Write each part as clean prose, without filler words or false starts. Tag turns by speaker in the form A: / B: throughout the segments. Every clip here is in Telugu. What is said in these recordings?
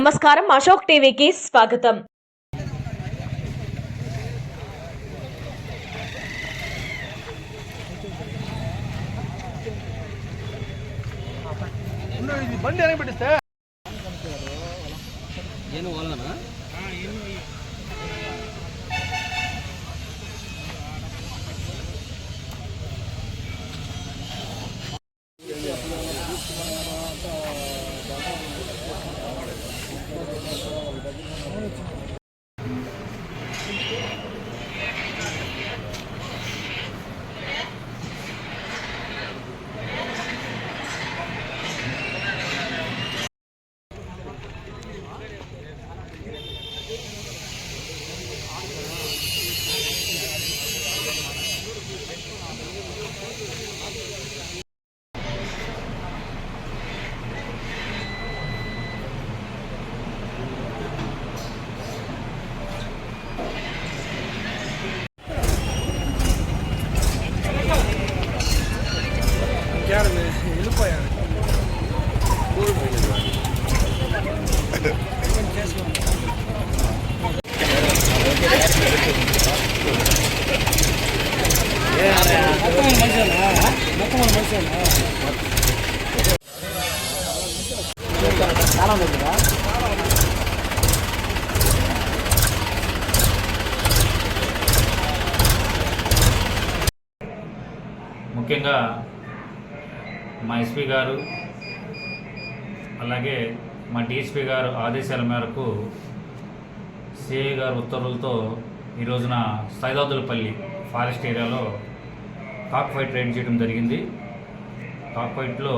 A: నమస్కారం, అశోక్ టీవీకి స్వాగతం.
B: బండి వెనక పెట్టిస్తే
C: ಏನು ಹೋಲನ
B: వెళ్ళిపోయాడు.
D: ముఖ్యంగా మా ఎస్పీ గారు అలాగే మా డిఎస్పీ గారు ఆదేశాల మేరకు సిఐ గారు ఉత్తర్వులతో ఈ రోజున సైదాదులపల్లి ఫారెస్ట్ ఏరియాలో కాక్ ఫైట్ రైడ్ చేయడం జరిగింది. కాక్ ఫైట్లో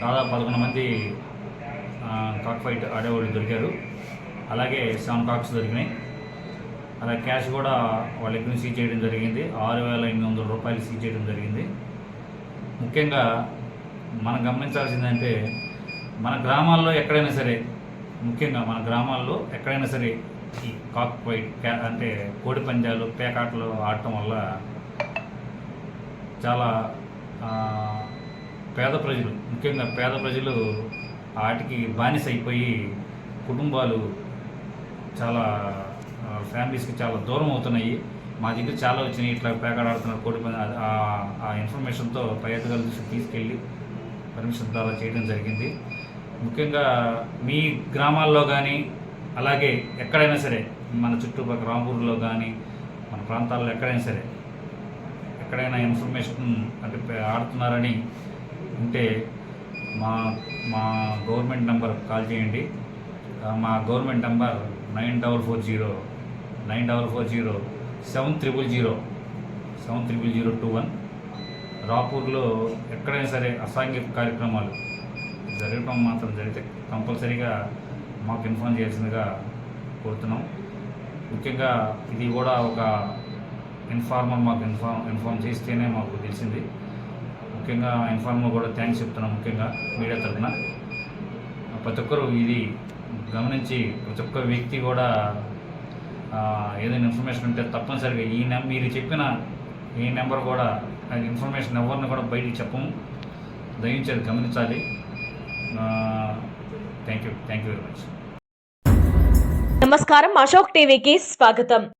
D: దాదాపు 11 మంది కాక్ ఫైట్ ఆడేవాళ్ళు దొరికారు. అలాగే 7 కాక్స్ దొరికినాయి. అలాగే క్యాష్ కూడా వాళ్ళ దగ్గర సీజ్ చేయడం జరిగింది. 6,800 రూపాయలు సీజ్ చేయడం జరిగింది. ముఖ్యంగా మనం గమనించాల్సిందంటే మన గ్రామాల్లో ఎక్కడైనా సరే, ముఖ్యంగా మన గ్రామాల్లో ఎక్కడైనా సరే ఈ కాక్ ఫైట్ అంటే కోడి పందాలు, పేకాటలు ఆడటం వల్ల చాలా పేద ప్రజలు, ముఖ్యంగా పేద ప్రజలు వాటికి బానిస అయిపోయి కుటుంబాలు చాలా ఫ్యామిలీస్కి చాలా దూరం అవుతున్నాయి. మా దగ్గర చాలా వచ్చినాయి, ఇట్లా పేకాట ఆడుతున్నారు కోడి పందాలు. ఆ ఇన్ఫర్మేషన్తో పై అధికారుల దృష్టికి తీసుకెళ్ళి పర్మిషన్ ద్వారా చేయడం జరిగింది. ముఖ్యంగా మీ గ్రామాల్లో కానీ అలాగే ఎక్కడైనా సరే మన చుట్టుపక్కల రాంపూర్లో కానీ మన ప్రాంతాల్లో ఎక్కడైనా సరే ఎక్కడైనా ఇన్ఫర్మేషన్ అంటే ఆడుతున్నారని ఉంటే మా మా గవర్నమెంట్ నెంబర్ కాల్ చేయండి. మా గవర్నమెంట్ నెంబర్ 9440 రాపూర్లో ఎక్కడైనా సరే అసాంఘిక కార్యక్రమాలు జరగటం మాత్రం జరిగితే కంపల్సరీగా మాకు ఇన్ఫార్మ్ చేయాల్సిందిగా కోరుతున్నాం. ముఖ్యంగా ఇది కూడా ఒక ఇన్ఫార్మర్ మాకు ఇన్ఫార్మ్ చేస్తేనే మాకు తెలిసింది. ముఖ్యంగా ఇన్ఫార్మర్ కూడా థ్యాంక్స్ చెప్తున్నాం. ముఖ్యంగా మీడియా తరఫున ప్రతి ఒక్కరు ఇది గమనించి ప్రతి ఒక్క వ్యక్తి కూడా ఏదైనా ఇన్ఫర్మేషన్ ఉంటే తప్పనిసరిగా మీరు చెప్పిన ఈ నెంబర్ కూడా ఇన్ఫర్మేషన్ ఎవరిని కూడా బయటికి చెప్పము, దయించి అది గమనించాలి. Thank you very much.
A: నమస్కారం, అశోక్ టీవీకి స్వాగతం.